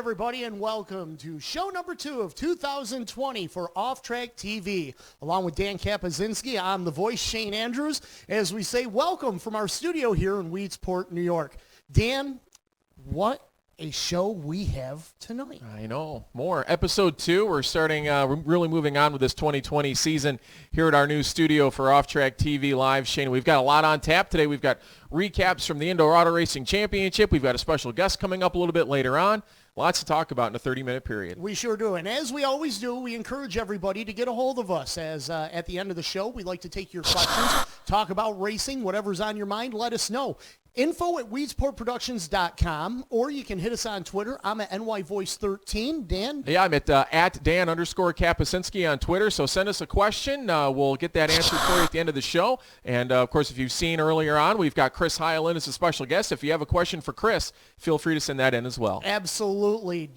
everybody, and welcome to show number 2 of 2020 for Off Track TV. Along with Dan Kapuscinski, I'm the voice, Shane Andrews, as we say welcome from our studio here in Weedsport, New York. Dan, what a show we have tonight. I know. More. Episode 2. We're starting, really moving on with this 2020 season here at our new studio for Off Track TV Live. Shane, we've got a lot on tap today. We've got recaps from the Indoor Auto Racing Championship. We've got a special guest coming up a little bit later on. Lots to talk about in a 30-minute period. We sure do. And as we always do, we encourage everybody to get a hold of us. As at the end of the show, we like to take your questions, talk about racing, whatever's on your mind, let us know. Info@weedsportproductions.com, or you can hit us on Twitter. I'm at NYVoice13. Dan? Yeah, I'm at Dan_Kapuscinski on Twitter, so send us a question. We'll get that answered for you at the end of the show. And, of course, if you've seen earlier on, we've got Chris Hile in as a special guest. If you have a question for Chris, feel free to send that in as well. Absolutely.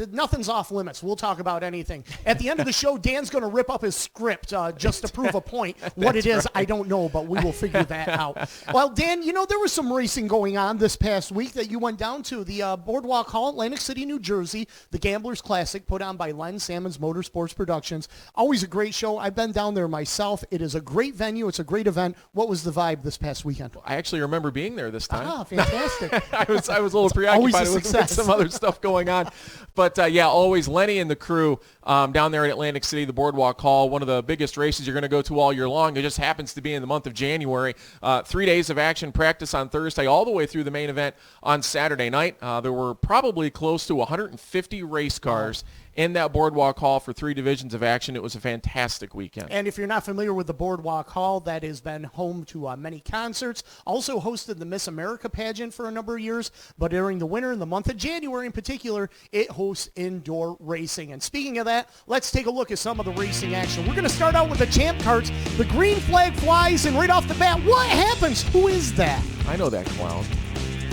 Nothing's off limits. We'll talk about anything. At the end of the show, Dan's going to rip up his script just to prove a point. What it is, right. I don't know, but we will figure that out. Well, Dan, you know, there was some racing going on this past week that you went down to. The Boardwalk Hall, Atlantic City, New Jersey, the Gamblers Classic, put on by Len Salmon's Motorsports Productions. Always a great show. I've been down there myself. It is a great venue. It's a great event. What was the vibe this past weekend? I actually remember being there this time. Ah, fantastic. I was a little preoccupied with some other stuff going on. But, yeah, always Lenny and the crew down there at Atlantic City, the Boardwalk Hall, one of the biggest races you're going to go to all year long. It just happens to be in the month of January. 3 days of action, practice on Thursday, all the way through the main event on Saturday night. There were probably close to 150 race cars in that Boardwalk Hall for 3 divisions of action. It was a fantastic weekend. And if you're not familiar with the Boardwalk Hall, that has been home to many concerts. Also hosted the Miss America pageant for a number of years. But during the winter, in the month of January in particular, it hosts indoor racing. And speaking of that, let's take a look at some of the racing action. We're going to start out with the Champ Carts. The green flag flies, and right off the bat, what happens? Who is that? I know that clown.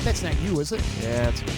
That's not you, is it? Yeah, it's me.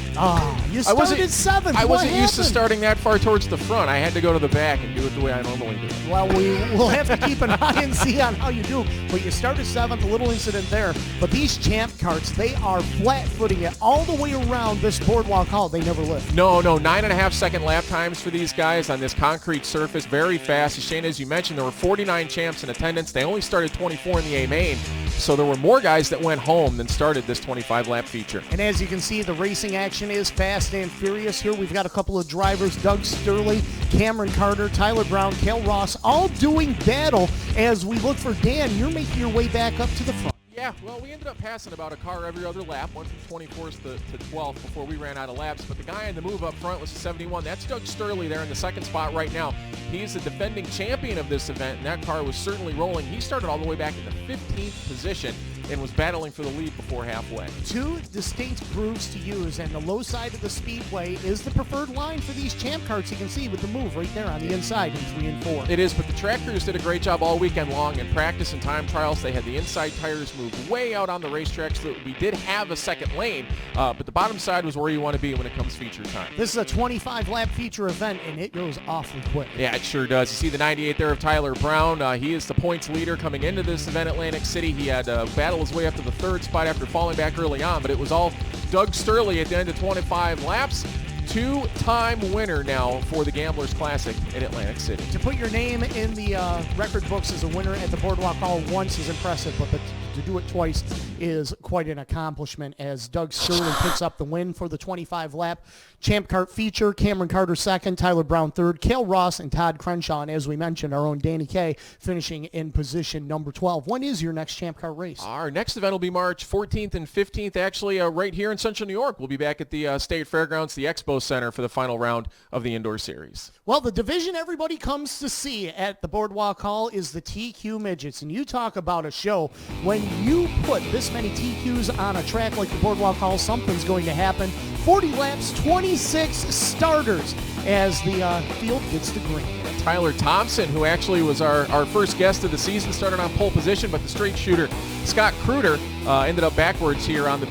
You started 7th. I wasn't used to starting that far towards the front. I had to go to the back and do it the way I normally do. Well, we'll have to keep an eye and see on how you do. But you started 7th, a little incident there. But these Champ Carts, they are flat-footing it all the way around this Boardwalk Hall. They never lift. No, 9.5-second lap times for these guys on this concrete surface. Very fast. Shane, as you mentioned, there were 49 champs in attendance. They only started 24 in the A main. So there were more guys that went home than started this 25-lap feature. And as you can see, the racing action is fast and furious. Here we've got a couple of drivers, Doug Sturley, Cameron Carter, Tyler Brown, Cale Ross, all doing battle as we look for Dan. You're making your way back up to the front. Yeah, well, we ended up passing about a car every other lap, went from 24th to 12th before we ran out of laps. But the guy in the move up front was 71. That's Doug Sturley there in the second spot right now. He's the defending champion of this event, and that car was certainly rolling. He started all the way back in the 15th position and was battling for the lead before halfway. 2 distinct grooves to use, and the low side of the speedway is the preferred line for these Champ Carts. You can see with the move right there on the inside in 3 and 4. It is, but the track crews did a great job all weekend long in practice and time trials. They had the inside tires moved way out on the racetrack, so we did have a second lane, but the bottom side was where you want to be when it comes feature time. This is a 25-lap feature event, and it goes awfully quick. Yeah, it sure does. You see the 98 there of Tyler Brown. He is the points leader coming into this event at Atlantic City. He had battled his way up to the 3rd spot after falling back early on, but it was all Doug Sturley at the end of 25 laps. 2-time winner now for the Gamblers Classic in Atlantic City. To put your name in the record books as a winner at the Boardwalk Hall once is impressive, but to do it twice is quite an accomplishment as Doug Sturley picks up the win for the 25-lap Champ Cart feature. Cameron Carter 2nd, Tyler Brown 3rd, Cale Ross and Todd Crenshaw, and as we mentioned, our own Danny Kaye finishing in position number 12. When is your next Champ Cart race? Our next event will be March 14th and 15th, actually right here in Central New York. We'll be back at the State Fairgrounds, the Expo Center, for the final round of the indoor series. Well, the division everybody comes to see at the Boardwalk Hall is the TQ Midgets, and you talk about a show. When you put this many TQs on a track like the Boardwalk Hall, something's going to happen. 40 laps, 26 starters as the field gets the green. Tyler Thompson, who actually was our first guest of the season, started on pole position, but the straight shooter Scott Kruder ended up backwards here on the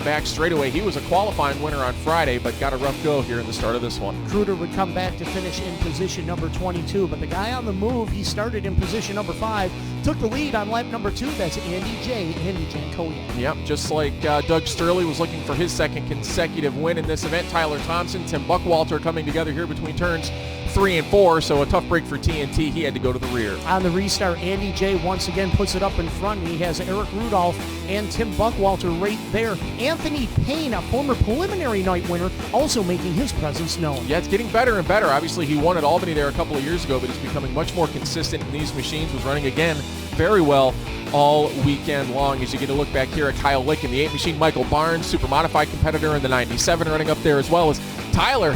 back straightaway. He was a qualifying winner on Friday, but got a rough go here in the start of this one. Kruder would come back to finish in position number 22, but the guy on the move, he started in position number 5, took the lead on lap number 2. That's Andy Jankowiak. Yep, just like Doug Sturley was looking for his second consecutive win in this event. Tyler Thompson, Tim Buckwalter coming together here between turns 3 and 4, so a tough break for TNT. He had to go to the rear. On the restart, Andy J once again puts it up in front. He has Eric Rudolph and Tim Buckwalter right there. Anthony Payne, a former preliminary night winner, also making his presence known. Yeah, it's getting better and better. Obviously, he won at Albany there a couple of years ago, but he's becoming much more consistent in these machines. Was running again very well all weekend long. As you get to look back here at Kyle Lick in the 8 machine, Michael Barnes, super modified competitor in the 97, running up there, as well as Tyler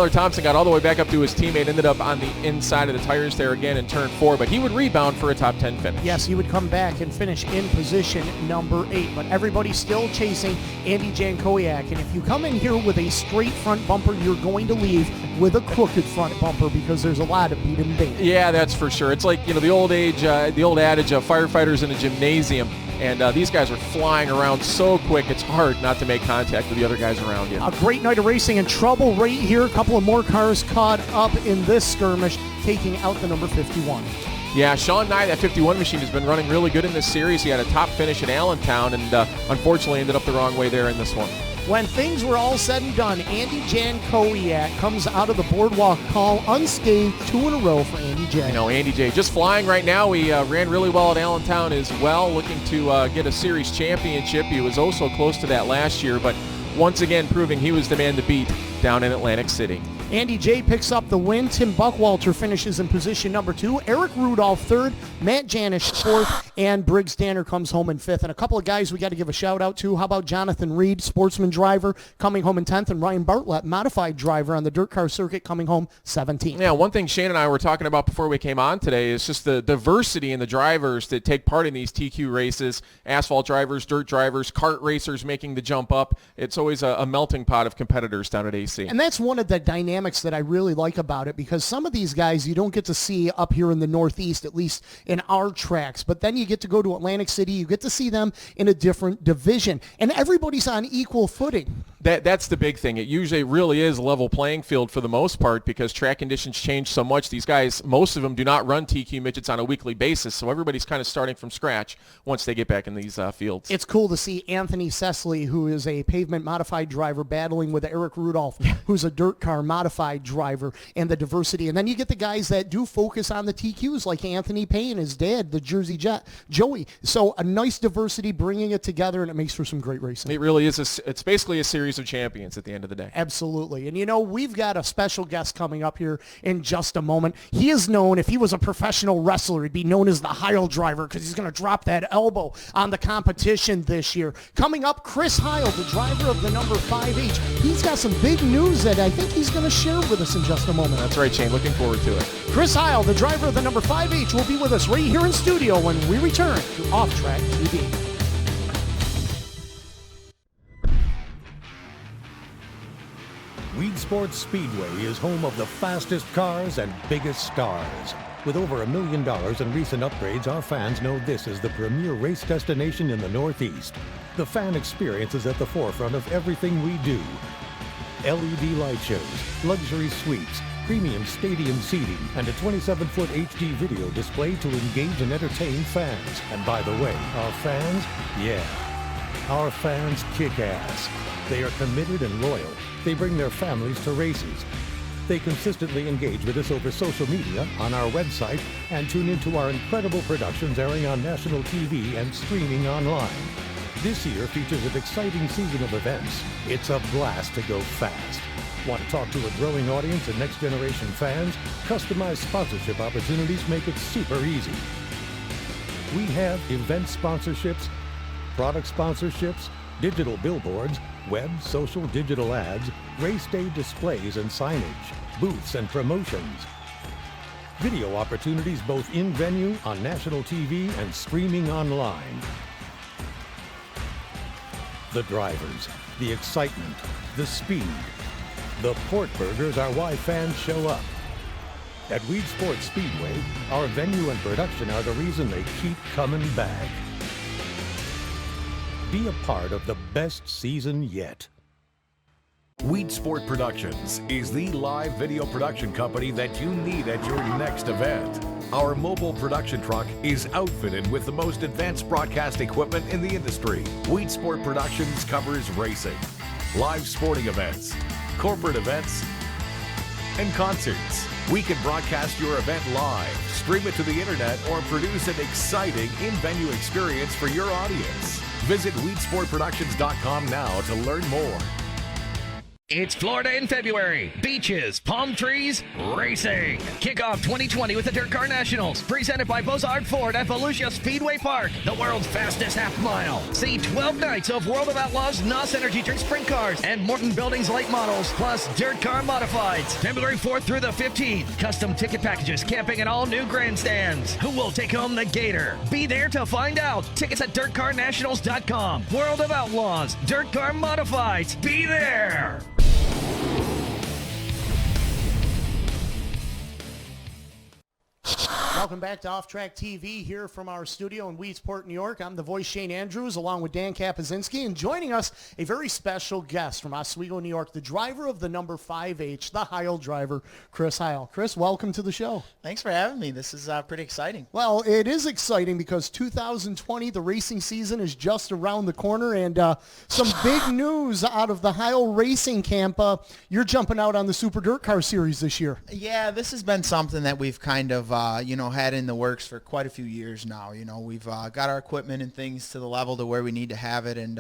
Thompson got all the way back up to his teammate, ended up on the inside of the tires there again in turn 4, but he would rebound for a top 10 finish. Yes, he would come back and finish in position number 8, but everybody's still chasing Andy Jankowiak, and if you come in here with a straight front bumper, you're going to leave with a crooked front bumper because there's a lot of beat and bait. Yeah, that's for sure. It's like, the old adage of firefighters in a gymnasium. And these guys are flying around so quick, it's hard not to make contact with the other guys around you. A great night of racing, and trouble right here. A couple of more cars caught up in this skirmish, taking out the number 51. Yeah, Sean Nye, that 51 machine, has been running really good in this series. He had a top finish at Allentown and unfortunately ended up the wrong way there in this one. When things were all said and done, Andy Jankowiak comes out of the boardwalk call unscathed, 2 in a row for Andy J. Andy J just flying right now. He ran really well at Allentown as well, looking to get a series championship. He was oh so close to that last year, but once again proving he was the man to beat down in Atlantic City. Andy J picks up the win. Tim Buckwalter finishes in position number 2. Eric Rudolph 3rd. Matt Janish 4th. And Briggs Danner comes home in 5th. And a couple of guys we got to give a shout out to. How about Jonathan Reed, sportsman driver, coming home in 10th, and Ryan Bartlett, modified driver on the dirt car circuit, coming home 17th. Yeah, one thing Shane and I were talking about before we came on today is just the diversity in the drivers that take part in these TQ races. Asphalt drivers, dirt drivers, kart racers making the jump up. It's always a melting pot of competitors down at AC. And that's one of the dynamics that I really like about it, because some of these guys you don't get to see up here in the Northeast, at least in our tracks, but then you get to go to Atlantic City, you get to see them in a different division, and everybody's on equal footing. That's the big thing. It usually really is a level playing field for the most part because track conditions change so much. These guys, most of them do not run TQ midgets on a weekly basis, so everybody's kind of starting from scratch once they get back in these fields. It's cool to see Anthony Cecily, who is a pavement modified driver, battling with Eric Rudolph, who's a dirt car modified driver, and the diversity. And then you get the guys that do focus on the TQs, like Anthony Payne, his dad, the Jersey Jet, Joey. So a nice diversity, bringing it together, and it makes for some great racing. It really is. It's basically a series of champions at the end of the day. Absolutely. And we've got a special guest coming up here in just a moment. He is known, if he was a professional wrestler, he'd be known as the Hile Driver, because he's going to drop that elbow on the competition this year. Coming up, Chris Hile, the driver of the number 5H. He's got some big news that I think he's going to share with us in just a moment. That's right, Shane. Looking forward to it. Chris Hile, the driver of the number 5H, will be with us right here in studio when we return to Off Track TV. Weedsport Speedway is home of the fastest cars and biggest stars. With over $1 million in recent upgrades, our fans know this is the premier race destination in the Northeast. The fan experience is at the forefront of everything we do. LED light shows, luxury suites, premium stadium seating, and a 27-foot HD video display to engage and entertain fans. And by the way, our fans, our fans kick ass. They are committed and loyal. They bring their families to races. They consistently engage with us over social media, on our website, and tune into our incredible productions airing on national TV and streaming online. This year features an exciting season of events. It's a blast to go fast. Want to talk to a growing audience and next-generation fans? Customized sponsorship opportunities make it super easy. We have event sponsorships, product sponsorships, digital billboards, web, social, digital ads, race day displays and signage, booths and promotions. Video opportunities both in venue, on national TV, and streaming online. The drivers, the excitement, the speed. The Port Burgers are why fans show up. At Weedsport Speedway, our venue and production are the reason they keep coming back. Be a part of the best season yet. Weedsport Productions is the live video production company that you need at your next event. Our mobile production truck is outfitted with the most advanced broadcast equipment in the industry. Weedsport Productions covers racing, live sporting events, corporate events, and concerts. We can broadcast your event live, stream it to the internet, or produce an exciting in-venue experience for your audience. Visit weedsportproductions.com now to learn more. It's Florida in February. Beaches, palm trees, racing. Kick off 2020 with the DIRTcar Nationals, presented by Bozard Ford at Volusia Speedway Park, the world's fastest half mile. See 12 nights of World of Outlaws, NOS Energy Drink Sprint Cars, and Morton Buildings Light Models, plus DIRTcar Modifieds. February 4th through the 15th. Custom ticket packages, camping, and all new grandstands. Who will take home the Gator? Be there to find out. Tickets at DIRTcarNationals.com. World of Outlaws, DIRTcar Modifieds. Be there. Welcome back to Off Track TV here from our studio in Weedsport, New York. I'm the voice Shane Andrews along with Dan Kapuscinski, and joining us a very special guest from Oswego, New York, the driver of the number 5H, the Hile Driver, Chris Hile. Chris, welcome to the show. Thanks for having me. This is pretty exciting. Well, it is exciting because 2020, the racing season, is just around the corner, and some big news out of the Hile Racing Camp. You're jumping out on the Super DIRTcar Series this year. Yeah, this has been something that we've kind of, had in the works for quite a few years now. We've got our equipment and things to the level to where we need to have it, and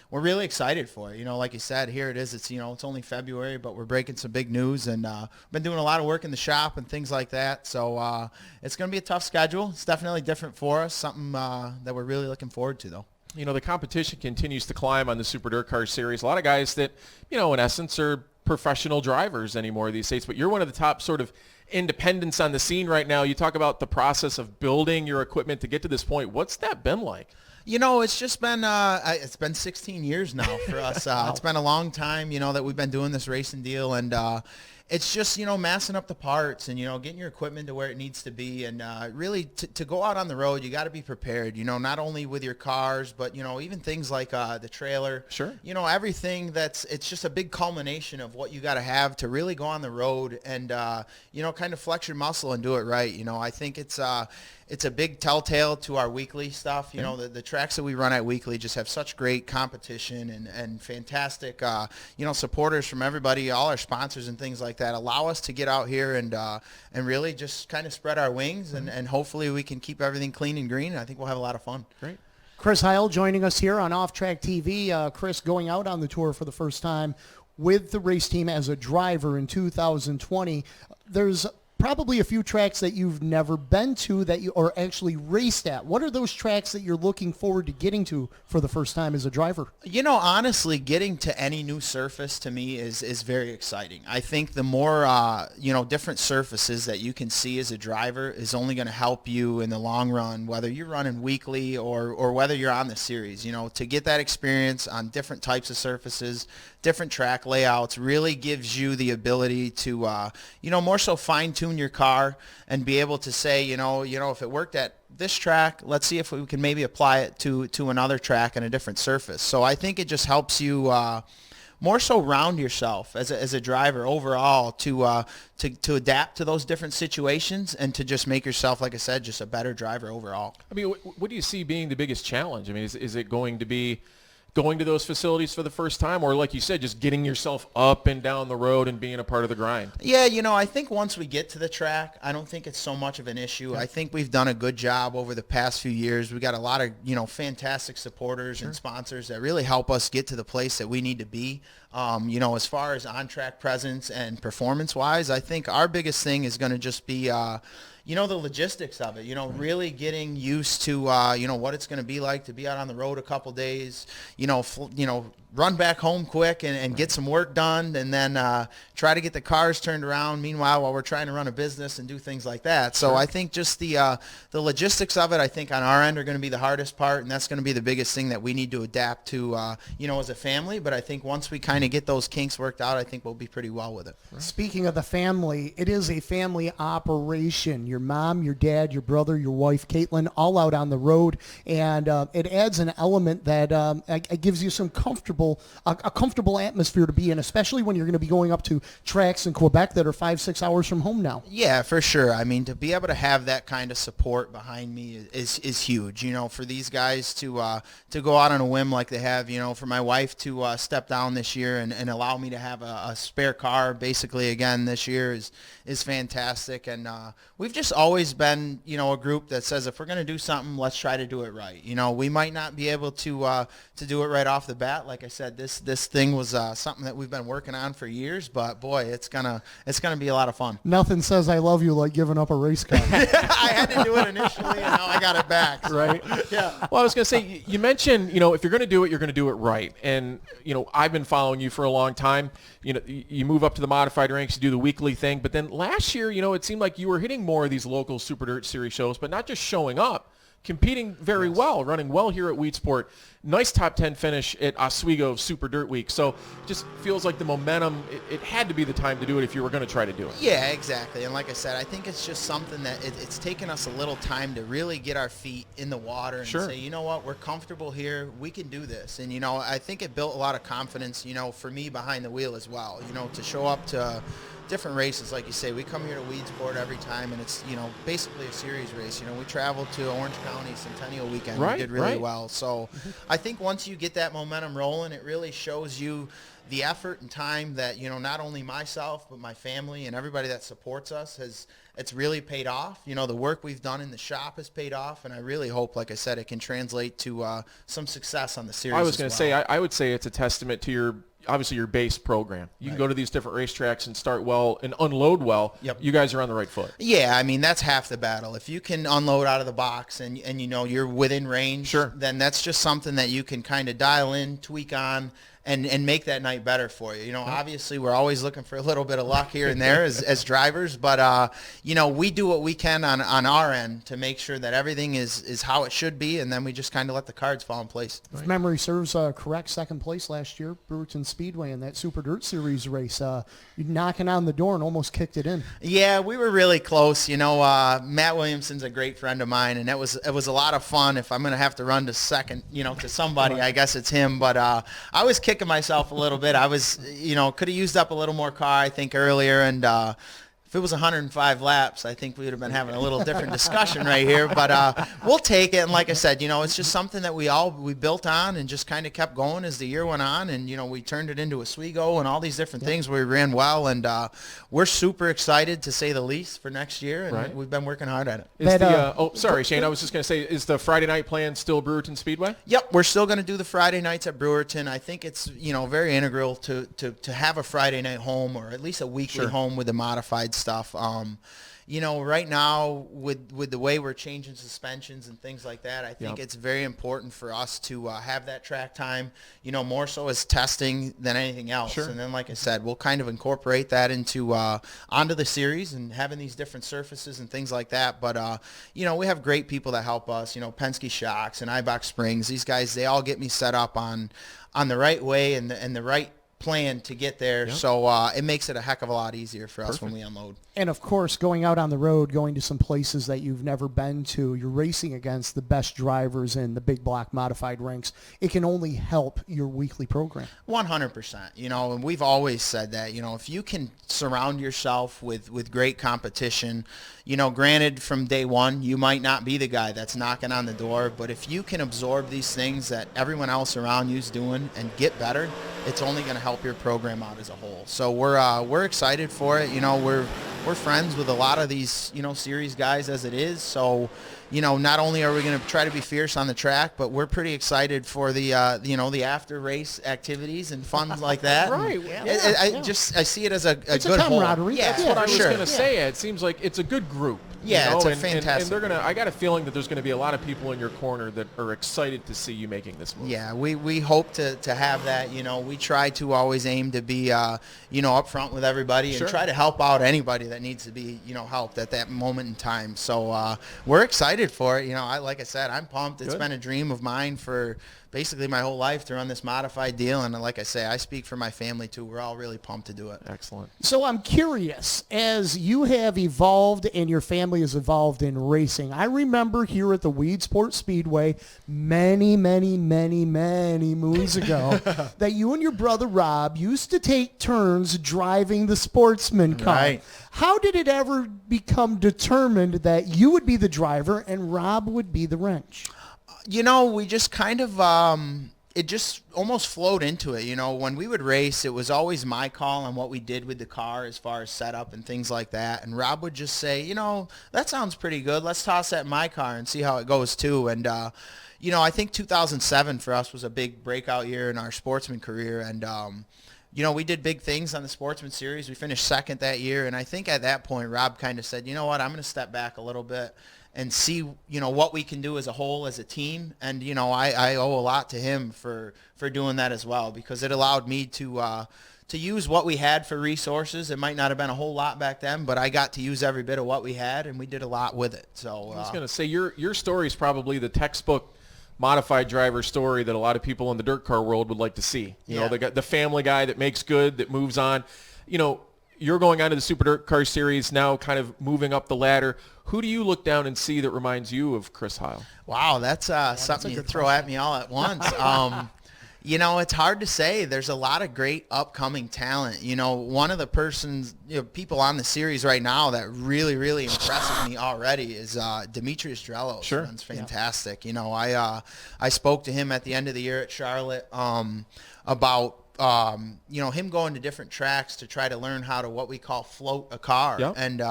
we're really excited for it. Like you said, here it is. It's, it's only February, but we're breaking some big news, and been doing a lot of work in the shop and things like that. So it's going to be a tough schedule. It's definitely different for us, something that we're really looking forward to, though. The competition continues to climb on the Super DIRTcar Series. A lot of guys that, in essence, are professional drivers anymore these days, but you're one of the top sort of independents on the scene right now. You talk about the process of building your equipment to get to this point. What's that been like? It's just been it's been 16 years now for us. Wow. It's been a long time, that we've been doing this racing deal, and it's just, massing up the parts and, getting your equipment to where it needs to be. And really, to go out on the road, you got to be prepared, not only with your cars, but, even things like the trailer. Sure. Everything it's just a big culmination of what you got to have to really go on the road and, kind of flex your muscle and do it right. I think it's a big telltale to our weekly stuff. The tracks that we run at weekly just have such great competition and fantastic, supporters from everybody, all our sponsors and things like that allow us to get out here and really just kind of spread our wings, and hopefully we can keep everything clean and green. I think we'll have a lot of fun. Great. Chris Hile joining us here on Off Track TV. Chris going out on the tour for the first time with the race team as a driver in 2020. There's probably a few tracks that you've never been to that you are actually raced at. What are those tracks that you're looking forward to getting to for the first time as a driver? Honestly, getting to any new surface to me is very exciting. I think the more, different surfaces that you can see as a driver is only going to help you in the long run, whether you're running weekly or whether you're on the series. To get that experience on different types of surfaces, different track layouts really gives you the ability to, more so fine-tune your car and be able to say, if it worked at this track, let's see if we can maybe apply it to another track and a different surface. So I think it just helps you more so round yourself as a driver overall to adapt to those different situations and to just make yourself, like I said, just a better driver overall. I mean, what do you see being the biggest challenge? I mean, is it going to be going to those facilities for the first time, or like you said, just getting yourself up and down the road and being a part of the grind? Yeah, I think once we get to the track, I don't think it's so much of an issue. I think we've done a good job over the past few years. We got a lot of, fantastic supporters and sponsors that really help us get to the place that we need to be. As far as on-track presence and performance-wise, I think our biggest thing is going to just be, the logistics of it, really getting used to, what it's going to be like to be out on the road a couple days, run back home quick and get some work done, and then try to get the cars turned around meanwhile while we're trying to run a business and do things like that. So I think just the logistics of it, I think on our end are going to be the hardest part, and that's going to be the biggest thing that we need to adapt to, as a family. But I think once we kind of get those kinks worked out, I think we'll be pretty well with it. Right. Speaking of the family, it is a family operation. Your mom, your dad, your brother, your wife, Caitlin, all out on the road, and it adds an element that it gives you some a comfortable atmosphere to be in, especially when you're going to be going up to tracks in Quebec that are 5-6 hours from home now. Yeah, for sure. I mean, to be able to have that kind of support behind me is huge. For these guys to go out on a whim like they have, for my wife to step down this year and allow me to have a spare car basically again this year is fantastic. And we've just always been, a group that says if we're going to do something, let's try to do it right. We might not be able to do it right off the bat. Like I said, this thing was something that we've been working on for years, but boy, it's gonna be a lot of fun. Nothing says I love you like giving up a race car. I had to do it initially, and now I got it back. So. Right? Yeah. Well, I was gonna say, you mentioned, if you're gonna do it, you're gonna do it right. And I've been following you for a long time. You move up to the modified ranks, you do the weekly thing, but then last year, it seemed like you were hitting more of these local Super Dirt Series shows, but not just showing up. Competing very well, running well here at Weedsport. Nice top 10 finish at Oswego Super Dirt Week. So just feels like the momentum, it had to be the time to do it if you were going to try to do it. Yeah, exactly. And like I said, I think it's just something that it's taken us a little time to really get our feet in the water and say, you know what, we're comfortable here. We can do this. And, I think it built a lot of confidence, for me behind the wheel as well, to show up to different races. Like you say, we come here to Weedsport every time, and it's basically a series race. We traveled to Orange County Centennial Weekend. We did really well. So I think once you get that momentum rolling, it really shows you the effort and time that not only myself but my family and everybody that supports us it's really paid off. The work we've done in the shop has paid off, and I really hope, like I said, it can translate to some success on the series. I was going to say, I would say it's a testament to your base program. You can go to these different racetracks and start well and unload well. Yep. You guys are on the right foot. Yeah, I mean, that's half the battle. If you can unload out of the box and you're within range, then that's just something that you can kind of dial in, tweak on, and make that night better for you. Obviously we're always looking for a little bit of luck here and there as drivers, but we do what we can on our end to make sure that everything is how it should be, and then we just kind of let the cards fall in place. If memory serves correct, second place last year, Brewerton Speedway in that Super Dirt Series race. You knocking on the door and almost kicked it in. Yeah, we were really close. Matt Williamson's a great friend of mine, and it was a lot of fun. If I'm going to have to run to second, to somebody, I guess it's him. But I was kicking myself a little bit. I was, could have used up a little more car, I think, earlier, and if it was 105 laps, I think we would have been having a little different discussion right here, but we'll take it. And like I said, it's just something that we built on and just kind of kept going as the year went on, and we turned it into Oswego and all these different things where we ran well, and we're super excited, to say the least, for next year, and we've been working hard at it. Sorry, Shane, I was just going to say, is the Friday night plan still Brewerton Speedway? Yep, we're still going to do the Friday nights at Brewerton. I think it's very integral to have a Friday night home, or at least a weekly home with the modified stuff. Right now with the way we're changing suspensions and things like that, I think it's very important for us to have that track time, more so as testing than anything else. And then, like I said, we'll kind of incorporate that into onto the series and having these different surfaces and things like that. But we have great people that help us. Penske Shocks and Ibach Springs. These guys, they all get me set up on the right way and the right plan to get there, so it makes it a heck of a lot easier for us when we unload. And of course, going out on the road, going to some places that you've never been to, you're racing against the best drivers in the big block modified ranks. It can only help your weekly program. 100%. And we've always said that, if you can surround yourself with great competition, granted from day one, you might not be the guy that's knocking on the door, but if you can absorb these things that everyone else around you is doing and get better, it's only going to help your program out as a whole. So we're excited for it. We're friends with a lot of these, series guys as it is. So, not only are we going to try to be fierce on the track, but we're pretty excited for the, the after race activities and fun like that. Right. I see it as a good camaraderie. whole. That's what I was going to say. It seems like it's a good group. Yeah, you know? it's a and fantastic. they're gonna. I got a feeling that there's going to be a lot of people in your corner that are excited to see you making this move. Yeah, we hope to have that. You know, we try to always aim to be, you know, upfront with everybody and try to help out anybody that needs to be, you know, helped at that moment in time. So we're excited for it. You know, like I said, I'm pumped. It's been a dream of mine for basically my whole life to run this modified deal. And like I say, I speak for my family too. We're all really pumped to do it. Excellent. So I'm curious, as you have evolved and your family has evolved in racing, I remember here at the Weedsport Speedway many moons ago that you and your brother Rob used to take turns driving the sportsman car. Right. How did it ever become determined that you would be the driver and Rob would be the wrench? You know, we just kind of, it just almost flowed into it. You know, when we would race, it was always my call on what we did with the car as far as setup and things like that. And Rob would just say, you know, that sounds pretty good. Let's toss that in my car and see how it goes too. And, you know, I think 2007 for us was a big breakout year in our sportsman career. And, you know, we did big things on the Sportsman Series. We finished second that year. And I think at that point, Rob kind of said, you know what, I'm going to step back a little bit and see, you know, what we can do as a whole, as a team. And, you know, I owe a lot to him for doing that as well, because it allowed me to use what we had for resources. It might not have been a whole lot back then, but I got to use every bit of what we had, and we did a lot with it. So I was going to say, your story is probably the textbook modified driver story that a lot of people in the dirt car world would like to see. You know, the family guy that makes good, that moves on. You know, you're going on to the Super DIRTcar Series now, kind of moving up the ladder. Who do you look down and see that reminds you of Chris Hile? Wow, that's something you throw at me all at once. You know, it's hard to say. There's a lot of great upcoming talent. You know, one of the people on the series right now that really impresses me already is Demetrius Drellos. Sure. That's fantastic. Yeah. You know, I spoke to him at the end of the year at Charlotte about you know, him going to different tracks to try to learn how to what we call float a car. Yep. And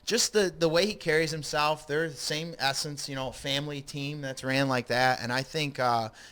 just the way he carries himself, they're the same essence, you know, family team that's ran like that. And I think,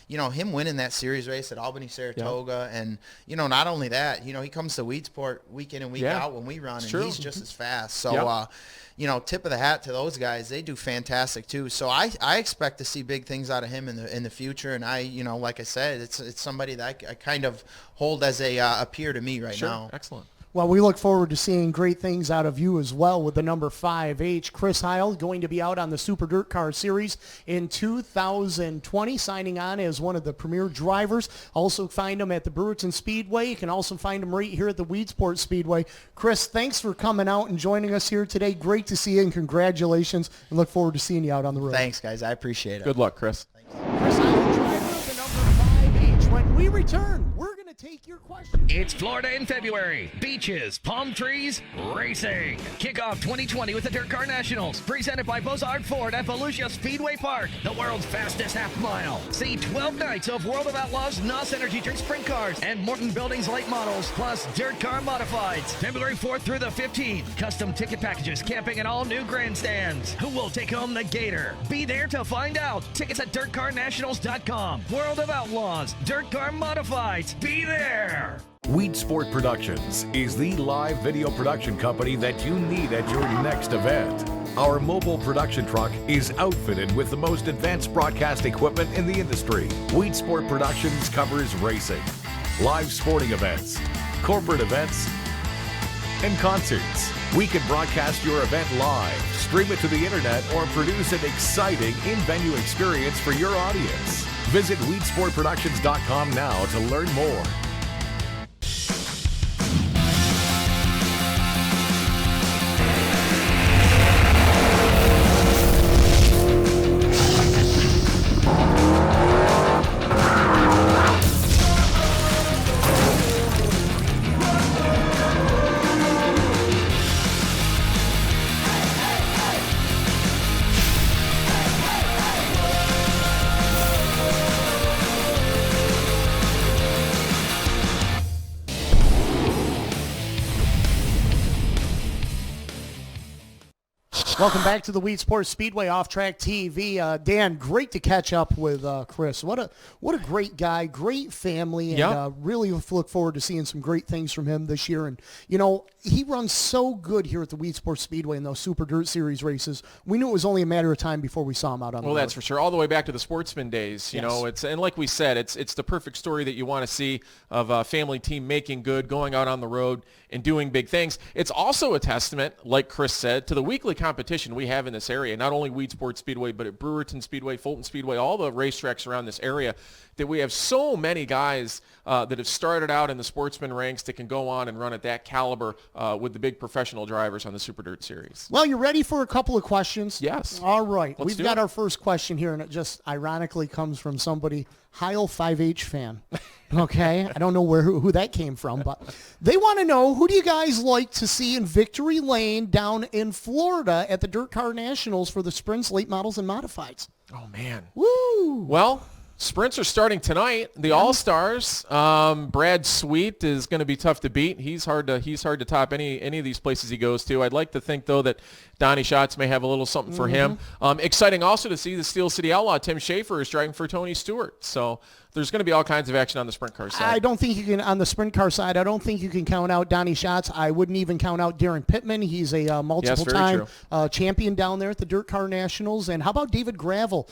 you know, him winning that series race at Albany, Saratoga, and, you know, not only that, you know, he comes to Weedsport week in and week out when we run, and he's just as fast. So, you know, tip of the hat to those guys. They do fantastic too. So I expect to see big things out of him in the future. And you know, like I said, it's somebody that I kind of hold as a peer to me right now. Excellent. Well, we look forward to seeing great things out of you as well with the number 5H. Chris Hile going to be out on the Super DIRTcar Series in 2020, signing on as one of the premier drivers. Also find him at the Brewerton Speedway. You can also find him right here at the Weedsport Speedway. Chris, thanks for coming out and joining us here today. Great to see you, and congratulations, and look forward to seeing you out on the road. Thanks, guys. I appreciate it. Good luck, Chris. Chris Hile, driver of the number 5H. When we return, we're going to take your questions. It's Florida in February. Beaches, palm trees, racing. Kick off 2020 with the DIRTcar Nationals, presented by Bozard Ford at Volusia Speedway Park, the world's fastest half mile. See 12 nights of World of Outlaws, NOS Energy Drink Sprint Cars, and Morton Buildings late models, plus DIRTcar Modifieds. February 4th through the 15th. Custom ticket packages, camping, and all new grandstands. Who will take home the Gator? Be there to find out. Tickets at DIRTcarNationals.com. World of Outlaws, DIRTcar Modifieds. Be there. Weedsport Productions is the live video production company that you need at your next event. Our mobile production truck is outfitted with the most advanced broadcast equipment in the industry. Weedsport Productions covers racing, live sporting events, corporate events, and concerts. We can broadcast your event live, stream it to the internet, or produce an exciting in-venue experience for your audience. Visit weedsportproductions.com now to learn more. Welcome back to the Weedsport Speedway Off-Track TV. Dan, great to catch up with Chris. What a great guy, great family, and really look forward to seeing some great things from him this year. And, you know, he runs so good here at the Weedsport Speedway in those Super Dirt Series races. We knew it was only a matter of time before we saw him out on the road. Well, that's for sure. All the way back to the Sportsman days, you know. And like we said, it's the perfect story that you want to see of a family team making good, going out on the road and doing big things. It's also a testament, like Chris said, to the weekly competition we have in this area, not only Weedsport Speedway, but at Brewerton Speedway, Fulton Speedway, all the racetracks around this area, that we have so many guys that have started out in the sportsman ranks that can go on and run at that caliber with the big professional drivers on the Super Dirt Series. Well, you ready for a couple of questions? Yes. All right. Let's We've got our first question here, and it just ironically comes from somebody, Hile 5H fan. Okay? I don't know who that came from, but they want to know, who do you guys like to see in Victory Lane down in Florida at the DIRTcar Nationals for the sprints, late models, and modifieds? Oh, man. Woo! Well, sprints are starting tonight. The All-Stars. Brad Sweet is going to be tough to beat. He's hard to top any of these places he goes to. I'd like to think, though, that Donnie Schatz may have a little something for him. Exciting also to see the Steel City Outlaw. Tim Schaefer is driving for Tony Stewart. So there's going to be all kinds of action on the sprint car side. I don't think you can, on the sprint car side, I don't think you can count out Donnie Schatz. I wouldn't even count out Darren Pittman. He's a multiple-time champion down there at the DIRTcar Nationals. And how about David Gravel?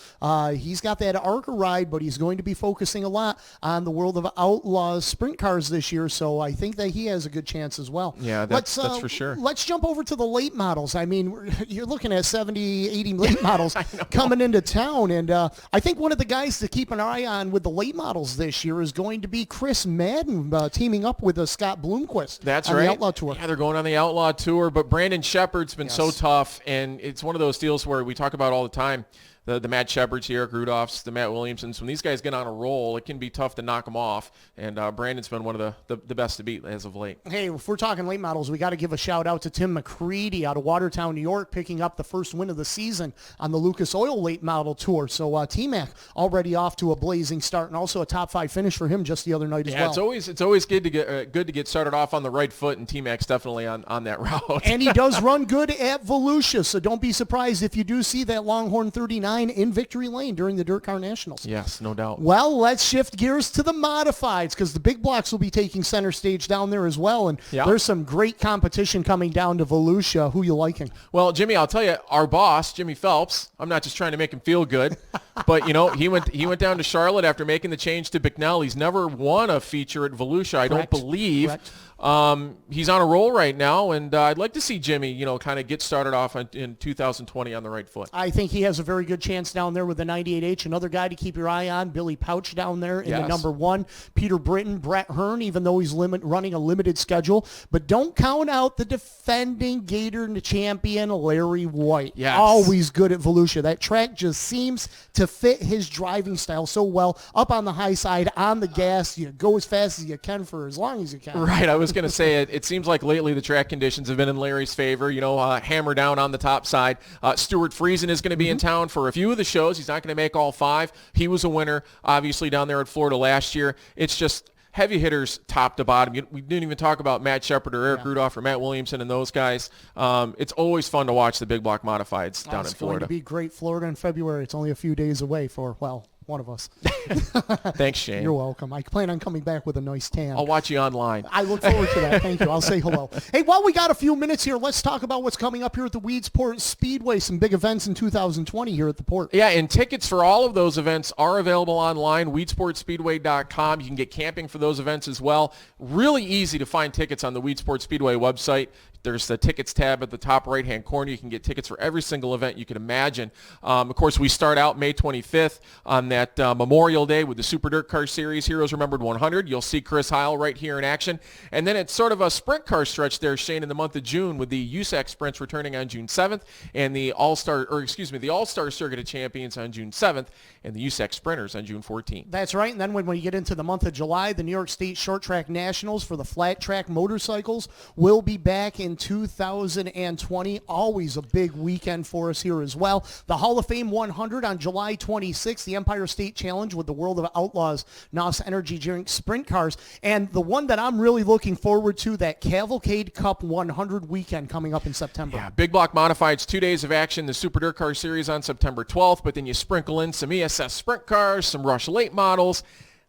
He's got that ARCA ride, but he's going to be focusing a lot on the World of Outlaws sprint cars this year, so I think that he has a good chance as well. Yeah, that's for sure. Let's jump over to the late models. I mean, you're looking at 70, 80 late models coming into town, and I think one of the guys to keep an eye on with the late models this year is going to be Chris Madden, teaming up with Scott Bloomquist. That's on right. the Outlaw Tour. Yeah, they're going on the Outlaw Tour, but Brandon Shepard's been so tough, and it's one of those deals where we talk about all the time. The Matt Shepards, the Eric Rudolphs, the Matt Williamsons, when these guys get on a roll, it can be tough to knock them off. And Brandon's been one of the best to beat as of late. Hey, if we're talking late models, we got to give a shout out to Tim McCready out of Watertown, New York, picking up the first win of the season on the Lucas Oil Late Model Tour. So T-Mac already off to a blazing start, and also a top 5 finish for him just the other night as well. It's always good to get started off on the right foot, and T-Mac's definitely on that route. And he does run good at Volusia, so don't be surprised if you do see that Longhorn 39 in Victory Lane during the DIRTcar Nationals. Yes, no doubt. Well, let's shift gears to the modifieds, because the big blocks will be taking center stage down there as well, and there's some great competition coming down to Volusia. Who you liking? Well, Jimmy, I'll tell you, our boss, Jimmy Phelps, I'm not just trying to make him feel good, but, you know, he went down to Charlotte after making the change to Bicknell. He's never won a feature at Volusia, I don't believe. Correct. He's on a roll right now, and I'd like to see Jimmy, you know, kind of get started off in 2020 on the right foot. I think he has a very good chance down there with the 98H. Another guy to keep your eye on, Billy Pouch down there in the number 1. Peter Britton, Brett Hearn, even though he's running a limited schedule. But don't count out the defending Gator champion, Larry White. Yes. Always good at Volusia. That track just seems to fit his driving style so well. Up on the high side, on the gas, you go as fast as you can for as long as you can. Right, I was going to say it seems like lately the track conditions have been in Larry's favor. You know, hammer down on the top side. Stuart Friesen is going to be in town for a few of the shows. He's not going to make all 5. He was a winner, obviously, down there at Florida last year. It's just heavy hitters top to bottom. We didn't even talk about Matt Shepard or Eric Rudolph or Matt Williamson and those guys. It's always fun to watch the big block modifieds down in Florida. It's going to be great. Florida in February. It's only a few days away for, well, one of us. Thanks, Shane. You're welcome. I plan on coming back with a nice tan. I'll watch you online. I look forward to that. Thank you. I'll say hello. Hey, while we got a few minutes here, let's talk about what's coming up here at the Weedsport Speedway. Some big events in 2020 here at the port. Yeah, and tickets for all of those events are available online, weedsportspeedway.com. You can get camping for those events as well. Really easy to find tickets on the Weedsport Speedway website. There's the tickets tab at the top right-hand corner. You can get tickets for every single event you can imagine. Of course, we start out May 25th on that Memorial Day with the Super DIRTcar Series Heroes Remembered 100. You'll see Chris Hile right here in action. And then it's sort of a sprint car stretch there, Shane, in the month of June with the USAC Sprints returning on June 7th and the All-Star Circuit of Champions on June 7th and the USAC Sprinters on June 14th. That's right. And then when you get into the month of July, the New York State Short Track Nationals for the flat track motorcycles will be back in in 2020. Always a big weekend for us here as well. The Hall of Fame 100 on July 26th, the Empire State Challenge with the World of Outlaws NOS Energy Drink Sprint Cars, and the one that I'm really looking forward to, that Cavalcade Cup 100 weekend coming up in September. Yeah, big block modifieds, 2 days of action, the Super DIRTcar Series on September 12th, but then you sprinkle in some ESS sprint cars, some Rush late models.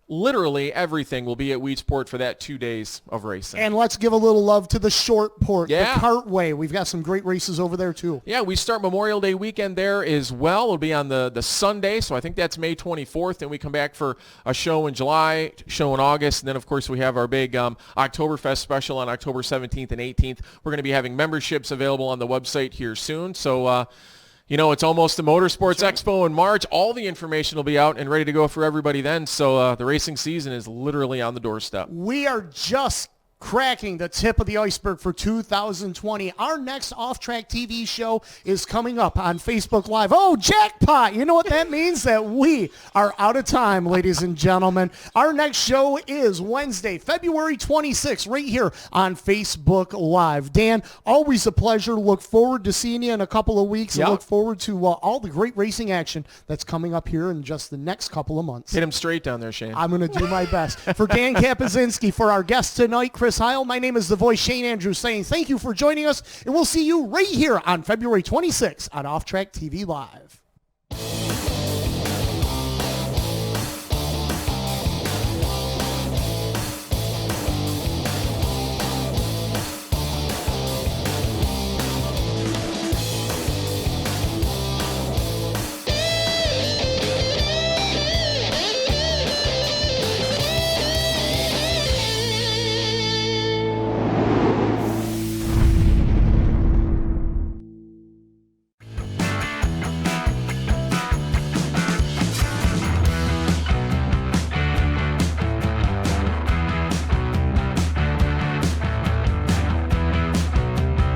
Literally everything will be at Weedsport for that 2 days of racing. And let's give a little love to the short port, Yeah. the Cartway. We've got some great races over there too. Yeah, we start Memorial Day weekend there as well. It'll be on the Sunday, so I think that's May 24th. Then we come back for a show in July, show in August, and then, of course, we have our big Oktoberfest special on October 17th and 18th. We're going to be having memberships available on the website here soon, so it's almost the Motorsports Expo in March. All the information will be out and ready to go for everybody then. So the racing season is literally on the doorstep. We are just cracking the tip of the iceberg for 2020. Our next off-track TV show is coming up on Facebook Live. Oh, jackpot! You know what that means? That we are out of time, ladies and gentlemen. Our next show is Wednesday, February 26th, right here on Facebook Live. Dan, always a pleasure. Look forward to seeing you in a couple of weeks. Yep. And look forward to all the great racing action that's coming up here in just the next couple of months. Hit him straight down there, Shane. I'm going to do my best. For Dan Kapuscinski, for our guest tonight, Chris Hile, my name is the voice Shane Andrews, saying thank you for joining us, and we'll see you right here on February 26th on Off Track TV Live.